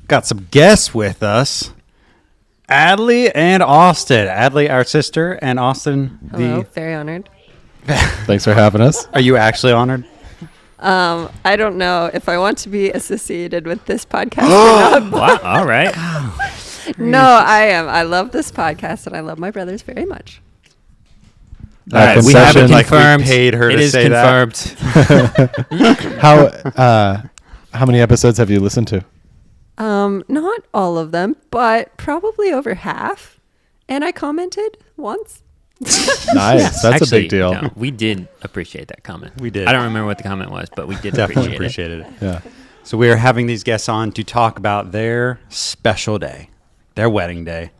got some guests with us. Atalie and Austin. Atalie, our sister, and Austin. Hello, very honored. Thanks for having us. Are you actually honored? I don't know if I want to be associated with this podcast or not. Wow. All right. No, I am. I love this podcast, and I love my brothers very much. All right. We have it Like we confirmed. paid her It to is say that. confirmed. How many episodes have you listened to? Not all of them, but probably over half. And I commented once. Nice. That's a Actually, big deal. no, we did appreciate that comment. We did. I don't remember what the comment was, but we did Definitely appreciate it. appreciated it. Yeah. So we are having these guests on to talk about their special day, their wedding day.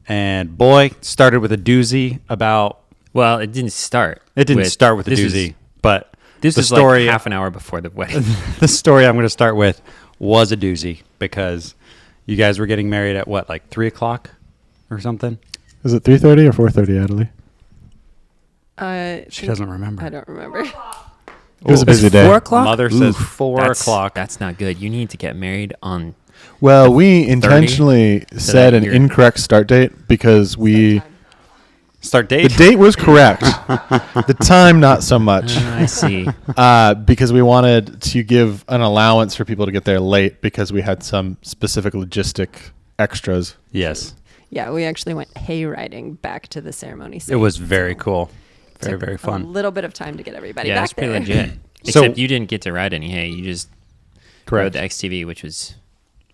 And boy, it started with a doozy about... Well, it didn't start. It didn't start with a doozy, but This the is story, like half an hour before the wedding. the story I'm going to start with was a doozy because you guys were getting married at what, like 3 o'clock or something? Is it 3:30 or 4:30, Atalie? She doesn't remember. I don't remember. It was a busy day. 4 o'clock? Mother says Oof, 4 o'clock. That's not good. You need to get married on... Well, we intentionally said an you're- incorrect start date because Start the date? date was correct. The time, not so much. I see. Because we wanted to give an allowance for people to get there late because we had some specific logistic extras. Yes. Yeah, we actually went hay riding back to the ceremony site. It was very cool. Very, Took very A fun. little bit of time to get everybody Yeah, back it's pretty there. legit. So- Except you didn't get to ride any hay. You just rode the XTV, which was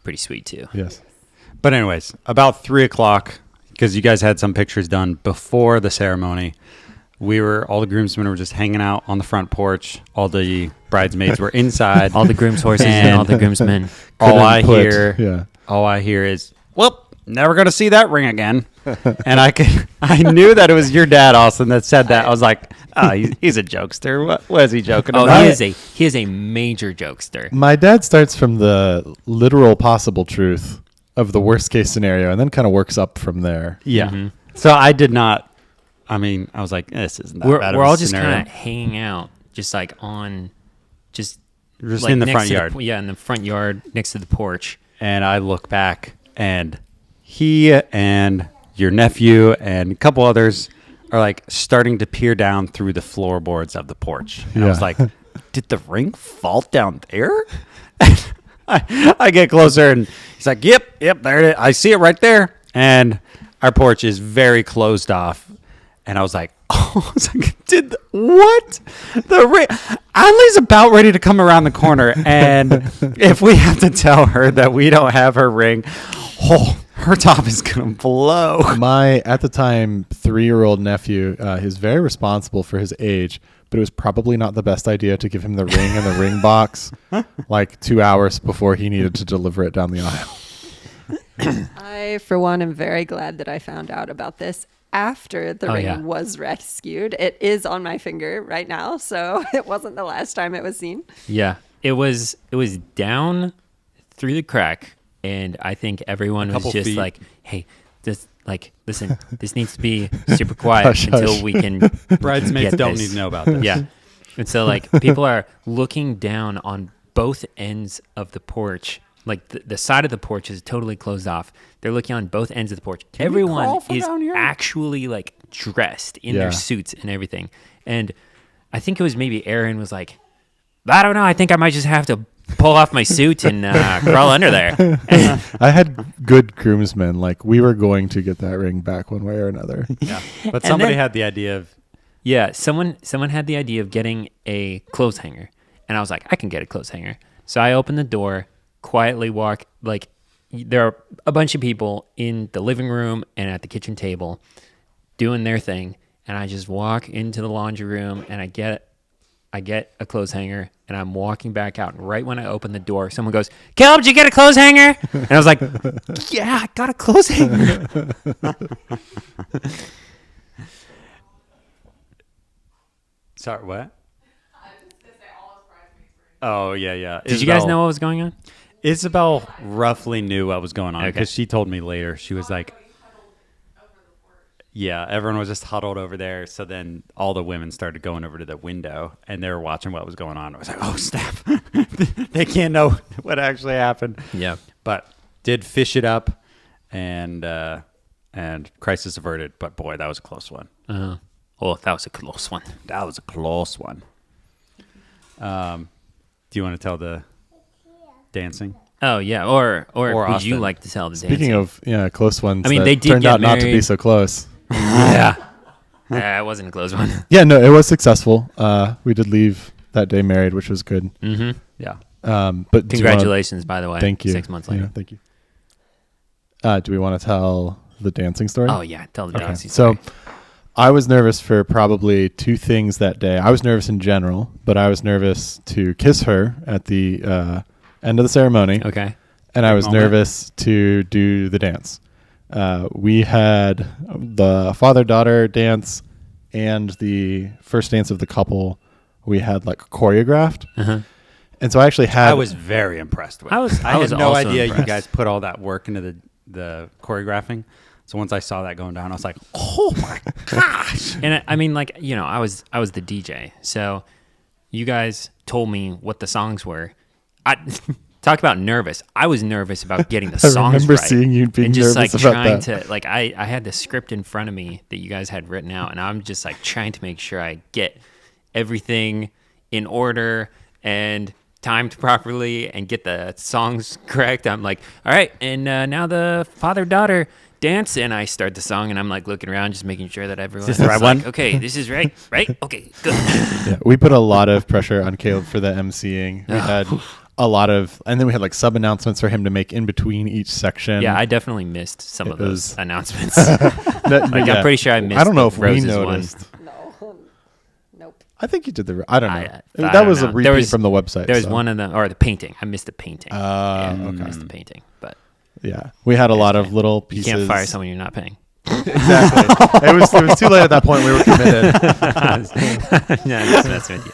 pretty sweet too. Yes. But anyways, about 3 o'clock, because you guys had some pictures done before the ceremony, all the groomsmen were just hanging out on the front porch. All the bridesmaids were inside. All the groom's horses and all the groomsmen. all Couldn't I hear is, well, never going to see that ring again. And I knew that it was your dad, Austin, that said that. I was like, oh, he's a jokester. What was he joking Oh, about? he is a major jokester. My dad starts from the literal possible truth of the worst case scenario and then kind of works up from there. Yeah. Mm-hmm. So I did not. I mean, I was like, this isn't that bad of We're a all just scenario. kind of hanging out, just like Just like in the next front to yard. in the front yard next to the porch. And I look back, and he and your nephew and a couple others are like starting to peer down through the floorboards of the porch. And I was Yeah. like, did the ring fall down there? I get closer, and he's like, yep, there it is. I see it right there. And our porch is very closed off. And I was like, what? The ring? Adelie's about ready to come around the corner. And if we have to tell her that we don't have her ring, her top is going to blow. My, at the time, 3-year-old nephew is very responsible for his age, but it was probably not the best idea to give him the ring in the ring box like 2 hours before he needed to deliver it down the aisle. I, for one, am very glad that I found out about this after the ring was rescued. It is on my finger right now, so it wasn't the last time it was seen. Yeah, it was down through the crack, and I think everyone was just feet. like, "Hey, listen, this needs to be super quiet Hush, until hush. we can." Bridesmaids get don't this." need to know about this. Yeah, and so like people are looking down on both ends of the porch. Like the side of the porch is totally closed off. They're looking on both ends of the porch. we Everyone crawl from is down here? actually like dressed in Yeah. their suits and everything. And I think it was maybe Aaron was like, I don't know. I think I might just have to pull off my suit and crawl under there. I had good groomsmen. Like, we were going to get that ring back one way or another. Yeah. But And somebody then- had the idea of, Yeah, someone had the idea of getting a clothes hanger, and I was like, I can get a clothes hanger. So I opened the door, quietly walk. Like, there are a bunch of people in the living room and at the kitchen table doing their thing, and I just walk into the laundry room and I get a clothes hanger, and I'm walking back out. And right when I open the door, someone goes, "Caleb, did you get a clothes hanger?" And I was like, "Yeah, I got a clothes hanger." sorry, what? Oh, yeah. Did you guys know what was going on? Isabel roughly knew what was going on Okay. because she told me later. She was like, yeah, everyone was just huddled over there. So then all the women started going over to the window and they were watching what was going on. I was like, oh, snap. They can't know what actually happened. Yeah. But did fish it up, and crisis averted. But boy, that was a close one. Oh, that was a close one. That was a close one. Do you want to tell the dancing? Oh yeah, or would Austin. you like to tell the Speaking dancing? of close ones, I mean, that they did turned get out not to be married. so close. Yeah. It wasn't a close one. Yeah, no, it was successful. We did leave that day married, which was good. Mm-hmm. Yeah. But do you wanna- Congratulations, by the way. Thank you. 6 months later. Yeah, thank you. Do we want to tell the dancing story? Oh yeah, tell the Okay. dancing So story. I was nervous for probably two things that day. I was nervous in general, but I was nervous to kiss her at the end of the ceremony. Okay. And I was Moment. nervous to do the dance. We had the father-daughter dance and the first dance of the couple. We had like choreographed. Uh-huh. And so I actually had... I was very impressed with I it. was I had no also idea impressed. you guys put all that work into the choreographing. So once I saw that going down, I was like, oh my gosh. And I mean, like, you know, I was the DJ, so you guys told me what the songs were. I talk about nervous. I was nervous about getting the songs remember right. seeing you being and just like nervous about trying that. to like I had the script in front of me that you guys had written out, and I'm just like trying to make sure I get everything in order and timed properly and get the songs correct. I'm like, all right, and now the father-daughter dance, and I start the song, and I'm like looking around, just making sure that everyone this the right like, one? okay, this is right, okay, good. Yeah, we put a lot of pressure on Caleb for the emceeing. We had a lot of... And then we had like sub-announcements for him to make in between each section. Yeah, I definitely missed some of those was- announcements. Like, I'm pretty sure I missed I don't know the if we Roses noticed. No. Nope. I think you did the... I don't know. I that don't was know. a repeat There was- from the website. There was so. one of them, or the painting. I missed the painting. Okay. I missed the painting, but Yeah, we had a lot of little you pieces. can't fire someone you're not paying. Exactly. it was too late at that point. We were committed. Yeah, that's with you.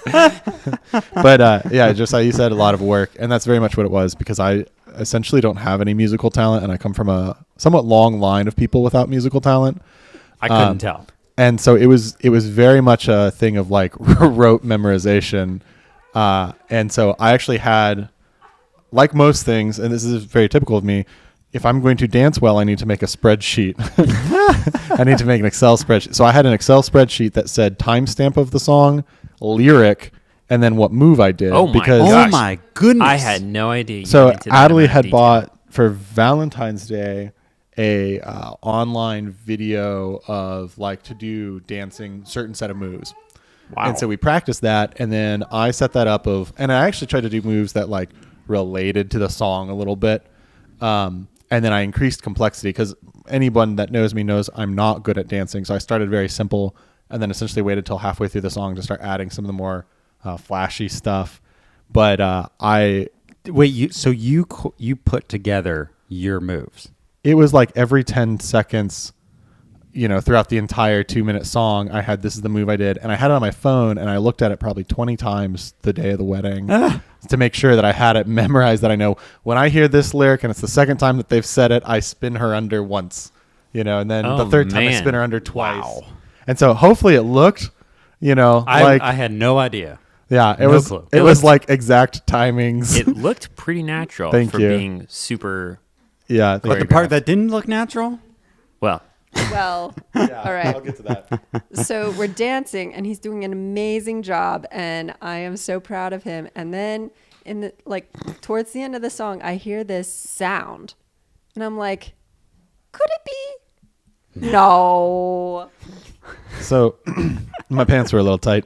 But yeah, just like you said, a lot of work, and that's very much what it was, because I essentially don't have any musical talent, and I come from a somewhat long line of people without musical talent. I couldn't tell. And so it was very much a thing of like rote memorization. And so I actually had, like most things, and this is very typical of me, if I'm going to dance well, I need to make a spreadsheet. I need to make an Excel spreadsheet. So I had an Excel spreadsheet that said timestamp of the song, lyric, and then what move I did. Oh my because gosh. Oh my goodness. I had no idea. You So went into that Atalie amount of had detail. bought for Valentine's Day a online video of like to do dancing certain set of moves. Wow. And so we practiced that, and then I set that up and I actually tried to do moves that like related to the song a little bit. And then I increased complexity, because anyone that knows me knows I'm not good at dancing. So I started very simple, and then essentially waited till halfway through the song to start adding some of the more flashy stuff. But Wait, you put together your moves. it was like every 10 seconds, throughout the entire 2-minute song, I had, this is the move I did. And I had it on my phone, and I looked at it probably 20 times the day of the wedding to make sure that I had it memorized, that I know when I hear this lyric and it's the second time that they've said it, I spin her under once, and then Oh, the third time I man. spin her under twice. Wow. And so hopefully it looked, I had no idea. yeah, it no was, clue. it was like exact timings. It looked pretty natural Thank for you. being super yeah. But the part that didn't look natural? well. Well, all right. I'll get to that. So we're dancing, and he's doing an amazing job, and I am so proud of him. And then towards the end of the song, I hear this sound, and I'm like, could it be? No. So my pants were a little tight.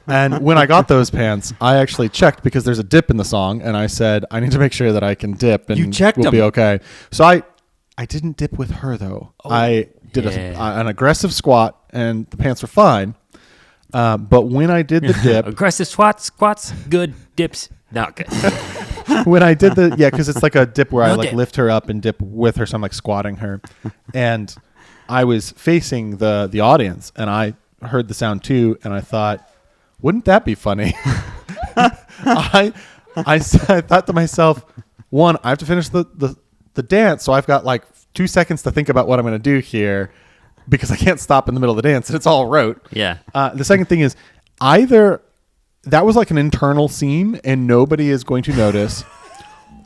And when I got those pants, I actually checked, because there's a dip in the song, and I said, I need to make sure that I can dip, and You checked we'll be them. okay. So I didn't dip with her, though. I did yeah. an aggressive squat, and the pants were fine. But when I did the dip, Aggressive squats, good. Dips, not good. when I did because it's like a dip where I No like dip. lift her up and dip with her, so I'm like squatting her, and I was facing the audience, and I heard the sound too, and I thought, wouldn't that be funny? I thought to myself, one, I have to finish the dance, so I've got like 2 seconds to think about what I'm going to do here, because I can't stop in the middle of the dance, and it's all rote. Yeah. The second thing is, either that was like an internal scene and nobody is going to notice,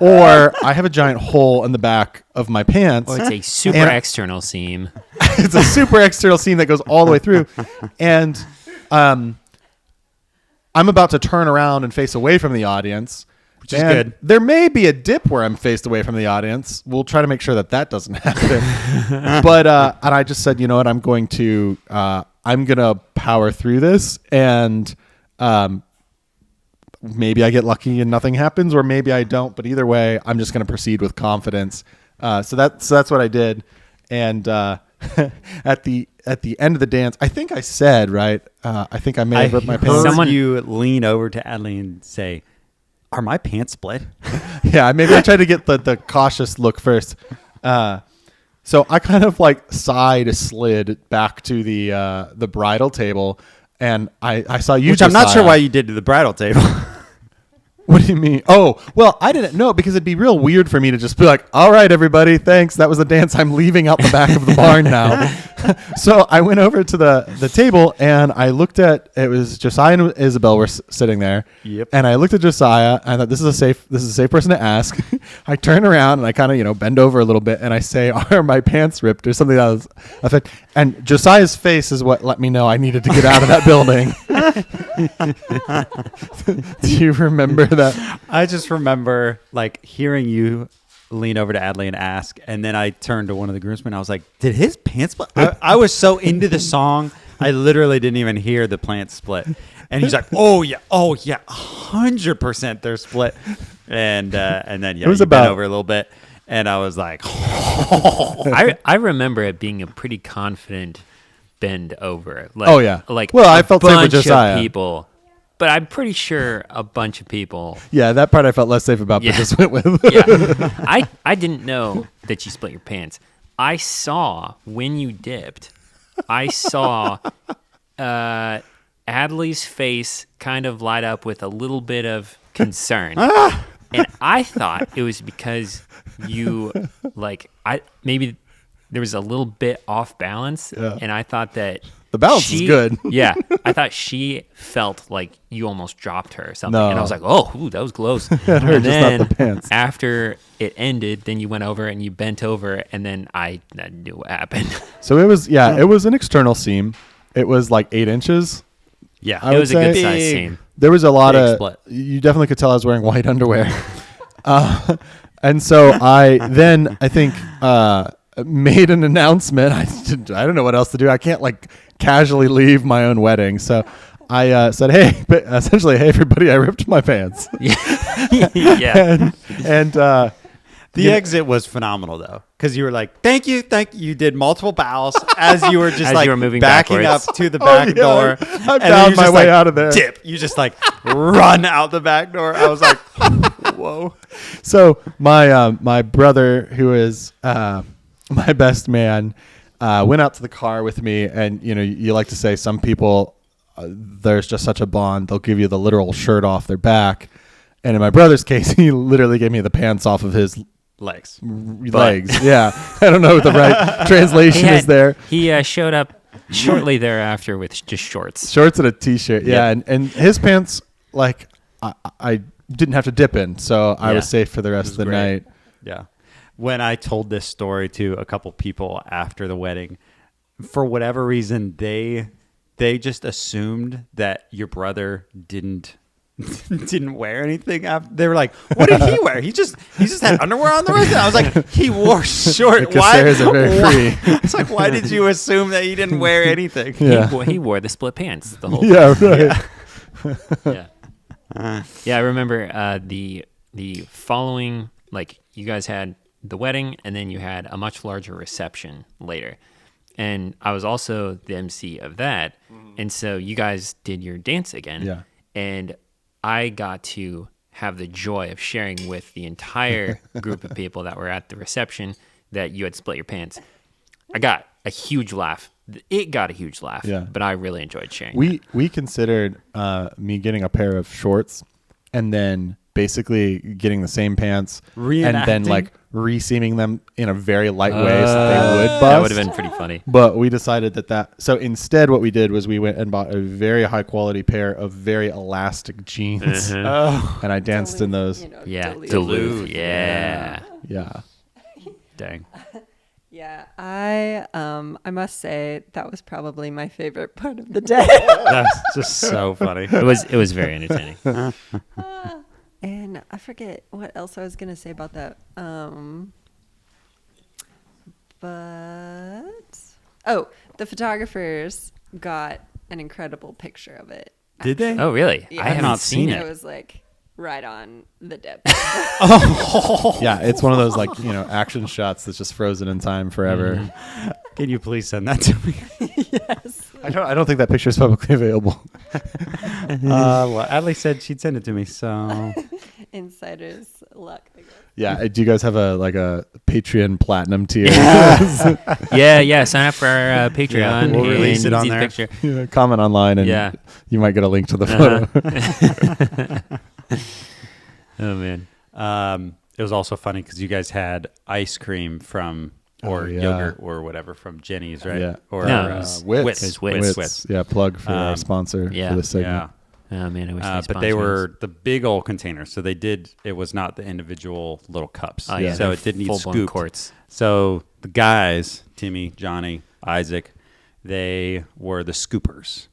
or I have a giant hole in the back of my pants. Oh, it's a super And- external seam. It's a super external seam that goes all the way through. And I'm about to turn around and face away from the audience. Which is And good. There may be a dip where I'm faced away from the audience. We'll try to make sure that doesn't happen. But and I just said, you know what, I'm gonna power through this, and maybe I get lucky and nothing happens, or maybe I don't. But either way, I'm just gonna proceed with confidence. So that's what I did. And at the end of the dance, I think I said, right. I think I may have ripped my pants. Heard you lean over to Atalie and say, "Are my pants split?" Yeah, maybe I tried to get the cautious look first. So I kind of like side slid back to the bridal table, and I saw you. Which I'm not Josiah. sure why you did to the bridal table. What do you mean? Oh, well, I didn't know, because it'd be real weird for me to just be like, all right, everybody, thanks. That was the dance. I'm leaving out the back of the barn now. So I went over to the table, and I looked at, it was Josiah and Isabel were sitting there. Yep. And I looked at Josiah, and I thought, this is a safe person to ask. I turn around and I kind of, bend over a little bit, and I say, are my pants ripped, or something that was effect. And Josiah's face is what let me know I needed to get out of that building. Do you remember that? I just remember like hearing you lean over to Adley and ask, and then I turned to one of the groomsmen. I was like, "Did his pants split?" I was so into the song, I literally didn't even hear the pants split. And he's like, "Oh yeah, 100% they're split." And then It was you bent about- over a little bit, and I was like, I remember it being a pretty confident bend over. Like, Oh, yeah. Like, Well, I a felt safe with bunch of Josiah. people. But I'm pretty sure a bunch of people. Yeah, that part I felt less safe about, but Yeah. just went with. Yeah. I didn't know that you split your pants. I saw when you dipped, I saw Adley's face kind of light up with a little bit of concern. And I thought it was because you, maybe there was a little bit off balance. Yeah. And I thought that The balance is good. Yeah. I thought she felt like you almost dropped her or something. No. And I was like, oh, ooh, that was close. It hurt, And just not then the pants. after it ended, then you went over and you bent over, and then I knew what happened. So it was an external seam. It was like 8 inches. "Yeah, I It would was a good say- size Big. seam. There was a lot Big of. split. You definitely could tell I was wearing white underwear. And so I think made an announcement. I don't know what else to do. I can't like casually leave my own wedding. So I said, hey, essentially, hey, everybody, I ripped my pants. Yeah. and The exit was phenomenal though, because you were like, "Thank you." You did multiple bows as you were just As like you were moving backing backwards. up to the back door. I and then found you my just, way like, out of there. Dip. You just like run out the back door. I was like, "Whoa!" So my brother, who is my best man, went out to the car with me, and you like to say some people, there's just such a bond, they'll give you the literal shirt off their back, and in my brother's case, he literally gave me the pants off of his Legs. legs. Yeah, I don't know what the right translation is there. He showed up shortly thereafter with just shorts. Shorts and a t-shirt. Yeah, Yep. and his pants, like I didn't have to dip in, so I Yeah. was safe for the rest It of was the great. night. Yeah. When I told this story to a couple people after the wedding, for whatever reason, they just assumed that your brother didn't wear anything after. They were like, "What did he wear? He just had underwear on the rest of it." I was like, "He wore short." Because Why? Sarah's are very free. It's like, why did you assume that he didn't wear anything? Yeah. He wore the split pants the whole Yeah, right. Yeah. Yeah, I remember the following, like, you guys had the wedding, and then you had a much larger reception later. And I was also the MC of that. And so you guys did your dance again. Yeah. And I got to have the joy of sharing with the entire group of people that were at the reception that you had split your pants. I got a huge laugh. It got a huge laugh, Yeah. but I really enjoyed sharing. We considered me getting a pair of shorts and then basically getting the same pants and then Reenacting? like re-seaming them in a very light way so they would bust. That would have been pretty funny. But we decided that so instead what we did was we went and bought a very high quality pair of very elastic jeans. Oh, And I danced in those. Yeah, Duluth. Duluth. Yeah. Yeah. dang. Yeah, I must say that was probably my favorite part of the day. That's just so funny. It was very entertaining. And I forget what else I was gonna say about that. But the photographers got an incredible picture of it. Did they? Oh, really? Yeah. I have not seen It it. was like right on the dip. Yeah, it's one of those like, action shots that's just frozen in time forever. Can you please send that to me? Yes. I don't think that picture is publicly available. Well, Atalie said she'd send it to me, so Insider's luck, I guess. Yeah, do you guys have a Patreon platinum tier? Yeah. Sign up for our Patreon. we'll release it and on see the there. picture. Yeah, comment online and Yeah. you might get a link to the photo. Oh man. it was also funny because you guys had ice cream from or yeah. yogurt or whatever from Jenny's, right? Yeah. Or No, it was- Wits. It was Wits. Wits. Yeah, plug for our sponsor yeah. for this segment. Yeah. Oh man, I wish But they were the big old containers, so it was not the individual little cups. Oh yeah. So it didn't need full-blown scooped. quarts. So the guys, Timmy, Johnny, Isaac, they were the scoopers.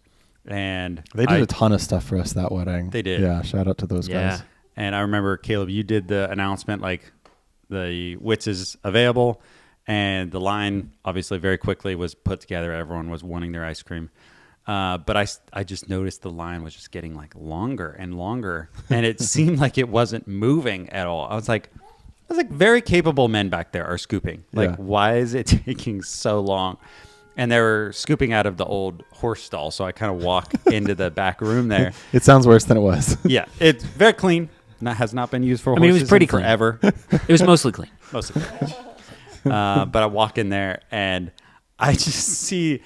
And They did a ton of stuff for us that wedding. They did. Yeah, shout out to those Yeah. guys. And I remember, Caleb, you did the announcement, like the Wits is available. And the line, obviously, very quickly was put together. Everyone was wanting their ice cream. But I just noticed the line was just getting like longer and longer. And it seemed like it wasn't moving at all. I was like, very capable men back there are scooping. Like, Yeah. why is it taking so long? And they were scooping out of the old horse stall. So I kind of walk into the back room there. It sounds worse than it was. Yeah, it's very clean. That has not been used for I mean, it was horses pretty in clean. forever. It was mostly clean. Mostly clean. But I walk in there and I just see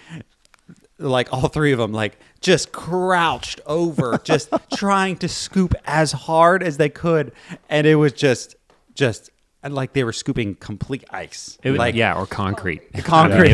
like all three of them like just crouched over, just trying to scoop as hard as they could. And it was just like they were scooping complete ice. It was, like, or concrete. Concrete.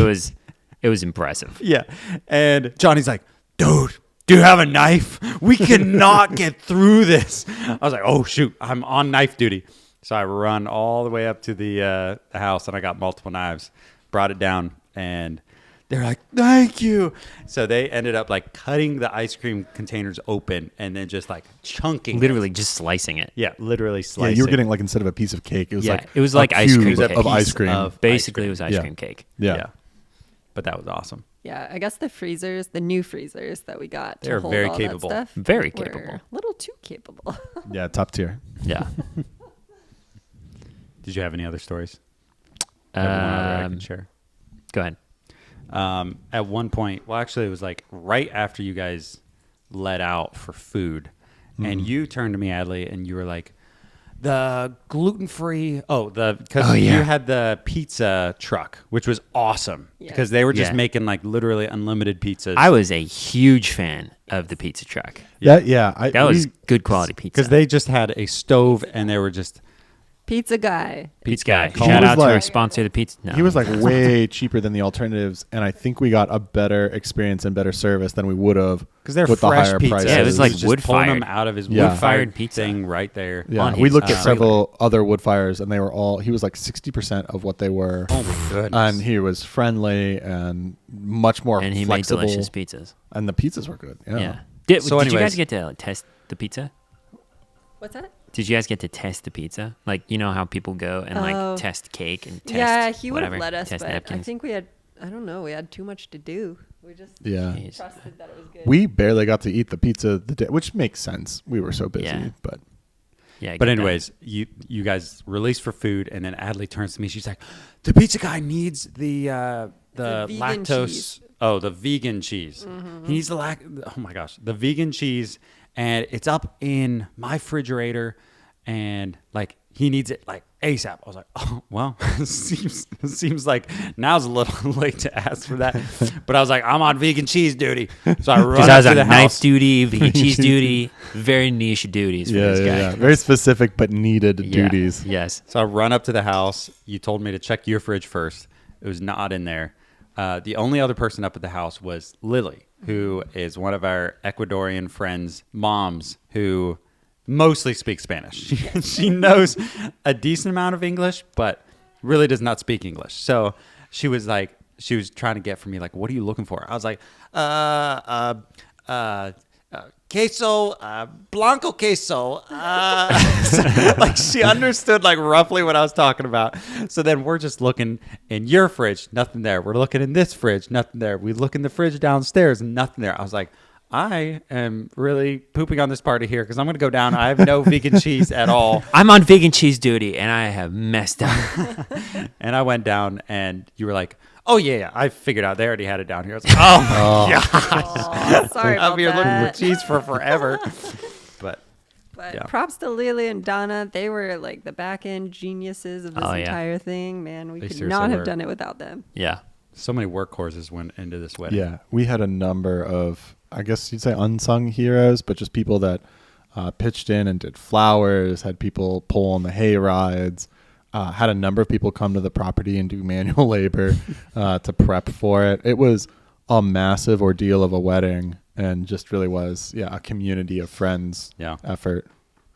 It was impressive. Yeah. And Johnny's like, dude, do you have a knife? We cannot get through this. I was like, oh, shoot, I'm on knife duty. So I run all the way up to the house, and I got multiple knives, brought it down, and they're like, thank you. So they ended up like cutting the ice cream containers open and then just like chunking Literally just slicing it. Yeah, literally Yeah, slicing. you were getting like instead of a piece of cake, it was Yeah, like it was a like ice cream cube cake. of ice Piece cream. of- Basically, ice it was ice Yeah. cream cake. yeah. But that was awesome. Yeah, I guess the new freezers that we got to They're hold very all capable. that stuff Very were capable. a little too capable. Yeah, top tier. Yeah. Did you have any other stories? I have one other I can share. Go ahead. At one point, well, actually, it was like right after you guys let out for food, and you turned to me, Adley, and you were like, the gluten-free, because you had the pizza truck, which was awesome Yeah. because they were just Yeah. making like literally unlimited pizzas. I was a huge fan of the pizza truck. Yeah. That was good quality pizza. because they just had a stove and they were just Pizza guy. Pizza guy. He Shout was out to our like- sponsor, the pizza. No. He was like way cheaper than the alternatives, and I think we got a better experience and better service than we would have because they're with the fresh higher pizza. prices. Yeah, it was like just wood-fired. pulling them out of his Yeah. wood-fired pizza. thing right there. Yeah, on we his looked at trailer. several other wood fires, and they were all. He was like 60% of what they were, Oh my goodness! and he was friendly and much more and he flexible. made delicious pizzas. And the pizzas were good. Yeah. Yeah. Did you anyways- guys get to test the pizza? What's that? Did you guys get to test the pizza? Like, you know how people go and Oh. like test cake and test Yeah, he would have whatever, let us, test but I napkins? think we had we had too much to do. We just Yeah. Jeez. trusted that it was good. We barely got to eat the pizza the day, which makes sense. We were so busy, Yeah. but Yeah, I But get anyways, you guys released for food, and then Adley turns to me. She's like, "The pizza guy needs the vegan lactose. cheese. Oh, the vegan cheese. He needs the oh my gosh, the vegan cheese, and it's up in my refrigerator, and like he needs it like ASAP. I was like, oh, well, seems like now's a little late to ask for that. But I was like, I'm on vegan cheese duty. So I run Because I up was to on the knife house. duty, vegan cheese duty, very niche duties for this guy. Very specific but needed duties. Yes. So I run up to the house. You told me to check your fridge first. It was not in there. The only other person up at the house was Lily, who is one of our Ecuadorian friends' moms who mostly speaks Spanish. She knows a decent amount of English, but really does not speak English. So she was trying to get from me, like, what are you looking for? I was like, queso, blanco queso. Like she understood like roughly what I was talking about. So then we're just looking in your fridge, nothing there. We're looking in this fridge, nothing there. We look in the fridge downstairs, nothing there. I was like, I am really pooping on this party here because I'm going to go down. I have no vegan cheese at all. I'm on vegan cheese duty, and I have messed up. And I went down, and you were like, oh, yeah, I figured out. They already had it down here. I was like, oh, my gosh. Oh, sorry I'll about be here looking that. for cheese for forever. But But yeah. props to Lily and Donna. They were like the back end geniuses of this Oh, yeah. entire thing. Man, we They could seriously not have were. done it without them. Yeah. So many workhorses went into this wedding. Yeah, we had a number of, I guess you'd say unsung heroes, but just people that pitched in and did flowers, had people pull on the hay rides, had a number of people come to the property and do manual labor to prep for it. It was a massive ordeal of a wedding and just really was, a community of friends Yeah. effort.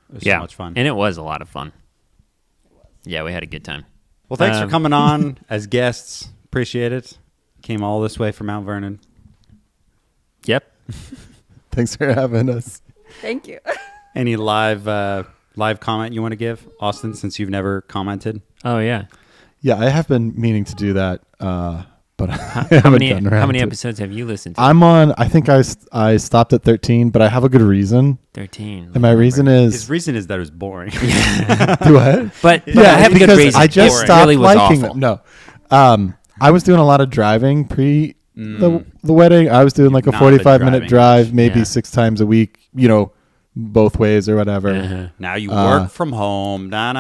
It was Yeah. so much fun. And it was a lot of fun. Yeah, we had a good time. Well, thanks for Um, coming on as guests. Appreciate it. Came all this way from Mount Vernon. Yep. Thanks for having us. Thank you. Any live comment you want to give, Austin, since you've never commented? Oh, yeah. Yeah, I have been meaning to do that, but I How haven't many, gotten around how many to it. episodes have you listened to? I'm on, I think I stopped at 13, but I have a good reason. 13. And my reason His is, reason is that it was boring. do what? But I have a good because reason. I just It stopped really was liking awful. them. No. I was doing a lot of driving pre the wedding. I was doing like a Not the 45-minute driving drive, much. maybe Yeah. 6 times a week, both ways or whatever. Uh-huh. Now you work from home. Nah.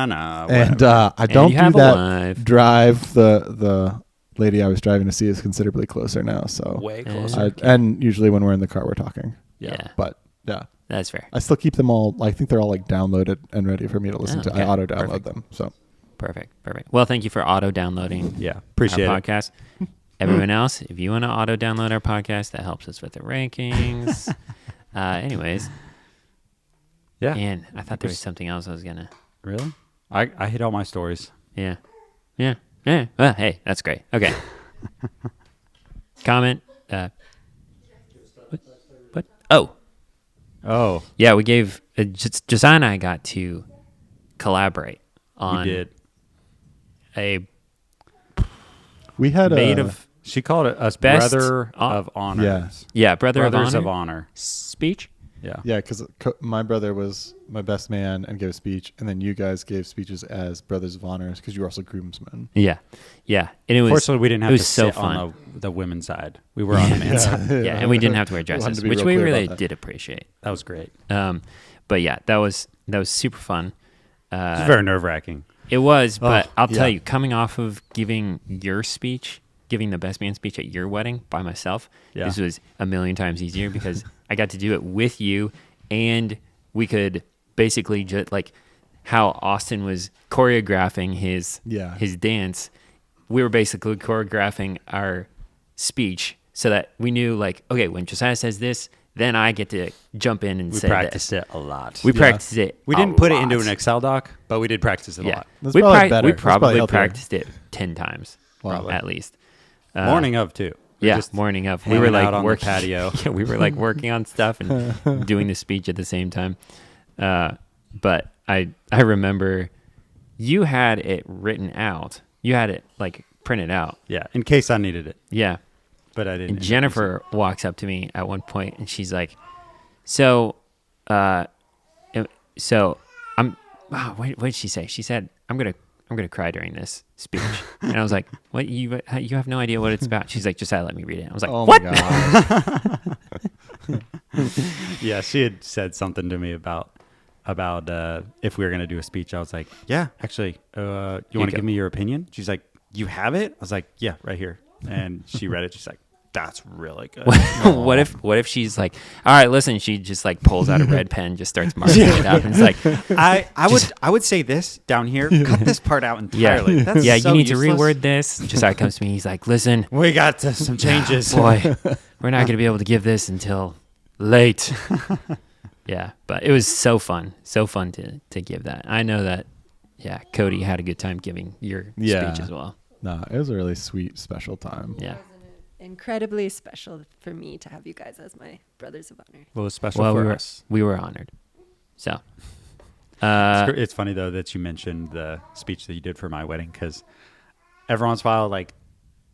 And whatever. I don't you do have a that life. drive. The lady I was driving to see is considerably closer now. So way Yeah. closer. and usually when we're in the car, we're talking. Yeah. But yeah. That's fair. I still keep them all. I think they're all like downloaded and ready for me to listen Oh, to. okay. I auto download Perfect. them. So Perfect. Well, thank you for auto downloading Yeah, appreciate our it. podcast. Everyone else, if you want to auto download our podcast, that helps us with the rankings. Anyways, Yeah. and I thought there was something else I was gonna. Really? I hit all my stories. Yeah. Well, hey, that's great. Okay. Comment. What? Oh, Oh, yeah. We gave Josiah and I got to collaborate we on did. a we had made a of She called it us Best brother hon- of honors. brother Brothers of of honor honor. speech. Yeah. yeah, because my brother was my best man and gave a speech, and then you guys gave speeches as brothers of honors because you were also groomsmen. Yeah, and it was. Fortunately, we didn't have it to was so sit fun. on the women's side. We were on the men's side. Yeah, and we didn't have to wear Wanted to dresses, be which real we clear really about that. did appreciate. That was great. But yeah, that was super fun. It was very nerve-wracking. It was, but I'll tell yeah. you, coming off of giving your speech, giving the best man speech at your wedding by myself, Yeah. this was a million times easier because I got to do it with you, and we could basically just like how Austin was choreographing his dance. We were basically choreographing our speech so that we knew, like, okay, when Josiah says this, then I get to jump in and We say practiced this. it a lot. We practiced it. We a didn't put it into lot. an Excel doc, but we did practice it a Yeah, lot. That's we probably better. we That's probably probably healthier. practiced it 10 times, Wow. at least. Morning of, too. We Yeah, just morning of. We hanging were like out on the working patio. Yeah, we were like working on stuff and doing the speech at the same time. But I remember you had it written out. You had it like printed out. Yeah, in case I needed it. Yeah. But I didn't. And Jennifer walks up to me at one point and she's like, "So, I'm. Wow, what did she say? She said, "I'm gonna cry during this speech," and I was like, "What? You have no idea what it's about?" She's like, "Just let me read it." I was like, Oh "What?" my god! Yeah, she had said something to me about about if we were gonna do a speech. I was like, yeah, actually, you want to give me your opinion? She's like, you have it? I was like, yeah, right here. And she read it. She's like, that's really good. What if she's like, all right, listen, she just like pulls out a red pen, just starts marking it up, and it's like, I would say this down here. Cut this part out entirely. That's yeah, so you need useless. to reword this. Josiah comes to me, he's like, listen, We got some changes. boy, we're not gonna be able to give this until late. Yeah, but it was so fun to give that. I know that. Yeah, Cody had a good time giving your speech as well. No, it was a really sweet, special time. Yeah. Incredibly special for me to have you guys as my brothers of honor. Well, it was special Well, for us. we were honored. So, It's funny though that you mentioned the speech that you did for my wedding, because every once in a while, like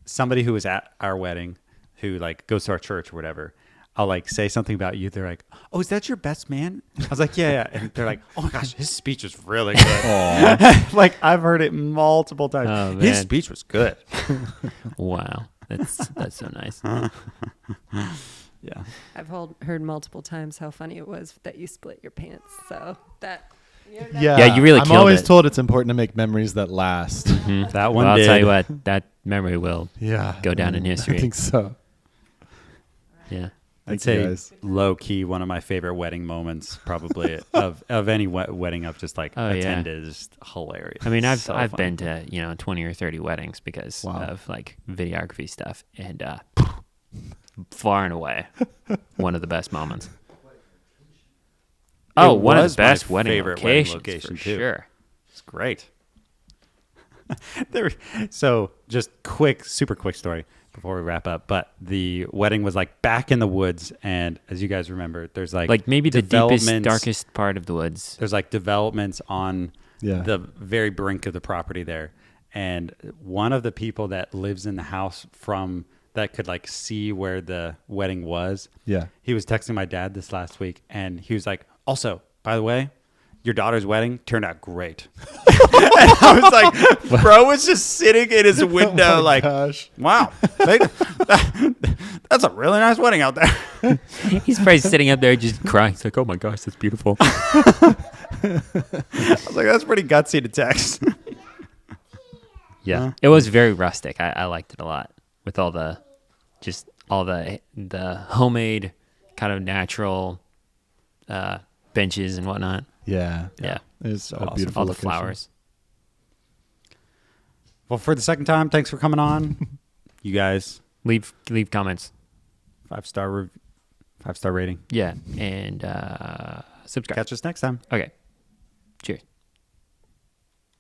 somebody who was at our wedding, who like goes to our church or whatever, I'll like say something about you. They're like, "Oh, is that your best man?" I was like, "Yeah." And they're like, "Oh my gosh, his speech was really good." Like I've heard it multiple times. Oh, His man. speech was good. wow, that's so nice. Yeah. I've heard multiple times how funny it was that you split your pants. So that. Yeah, Yeah, you really I'm killed always it. told it's important to make memories that last. That one Well, I'll did. tell you what, that memory will Yeah, go down in history. I think so. Yeah. I'd Thank you, say guys. low key one of my favorite wedding moments, probably of any wedding I've just like Oh, yeah. attended is hilarious. I mean, I've So fun. been to 20 or 30 weddings because Wow. of like videography stuff, and far and away one of the best moments. Oh, one of was the my best wedding favorite wedding locations location, for too. sure. It's great. So just super quick story before we wrap up. But the wedding was like back in the woods, and as you guys remember, there's Like maybe the deepest, developments- darkest part of the woods. There's like developments on Yeah. the very brink of the property there, and one of the people that lives in the house from that could like see where the wedding was. Yeah. He was texting my dad this last week, and he was like, "Also, by the way, your daughter's wedding turned out great." And I was like, bro was just sitting in his window like, Gosh. wow, that's a really nice wedding out there. He's probably sitting up there just crying. He's like, "Oh my gosh, that's beautiful." I was like, that's pretty gutsy to text. Yeah, it was very rustic. I liked it a lot with all the homemade kind of natural benches and whatnot. Yeah. Yeah. It's a awesome. beautiful All the location. flowers. Well, for the second time, thanks for coming on. You guys, Leave comments. 5-star rating. Yeah, and subscribe. Catch us next time. Okay. Cheers.